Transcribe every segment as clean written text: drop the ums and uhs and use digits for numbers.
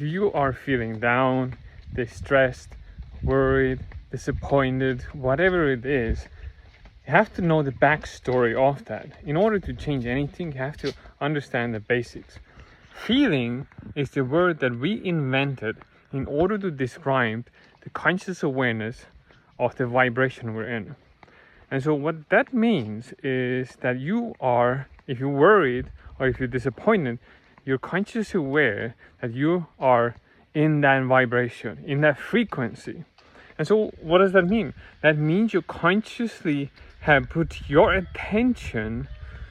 You are feeling down, distressed, worried, disappointed, whatever it is. You have to know the backstory of that. In order to change anything, you have to understand the basics. Feeling is the word that we invented in order to describe the conscious awareness of the vibration we're in. And so what that means is that you are, if you're worried or if you're disappointed, you're consciously aware that you are in that vibration, in that frequency. And so what does that mean? That means you consciously have put your attention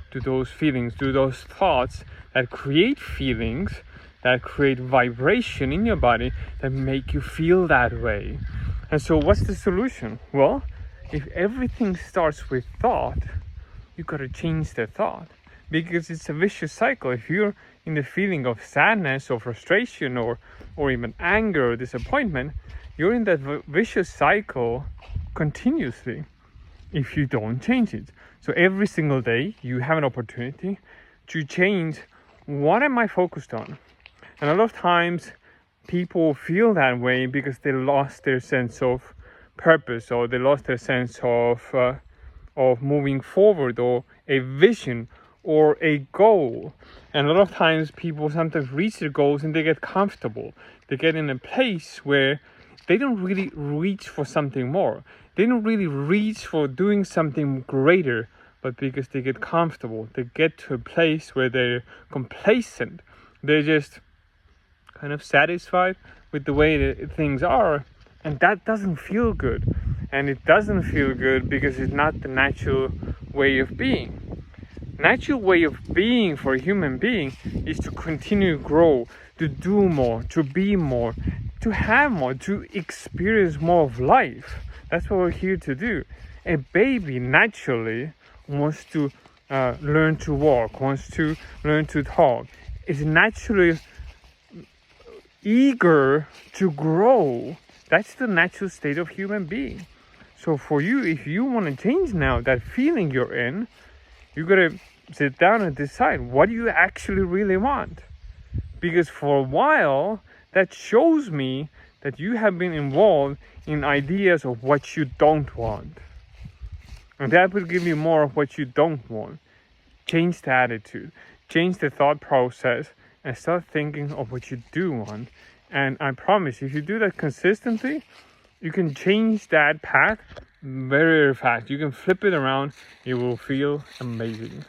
to those feelings, to those thoughts that create feelings, that create vibration in your body, that make you feel that way. And so what's the solution? Well, if everything starts with thought, you got to change the thought, because it's a vicious cycle. If you're in the feeling of sadness or frustration or even anger or disappointment, you're in that vicious cycle continuously if you don't change it. So every single day you have an opportunity to change, what am I focused on? And a lot of times people feel that way because they lost their sense of purpose, or they lost their sense of moving forward, or a vision or a goal. And a lot of times people sometimes reach their goals and they get comfortable. They get in a place where they don't really reach for something more. They don't really reach for doing something greater, but because they get comfortable, they get to a place where they're complacent. They're just kind of satisfied with the way that things are, and that doesn't feel good. And it doesn't feel good because it's not the natural way of being. Natural way of being for a human being is to continue to grow, to do more, to be more, to have more, to experience more of life. That's what we're here to do. A baby naturally wants to learn to walk, wants to learn to talk, is naturally eager to grow. That's the natural state of human being. So for you, if you want to change now that feeling you're in, you gotta sit down and decide, what do you actually really want? Because for a while, that shows me that you have been involved in ideas of what you don't want. And that will give you more of what you don't want. Change the attitude, change the thought process, and start thinking of what you do want. And I promise, if you do that consistently, you can change that path very, very fast. You can flip it around. You will feel amazing.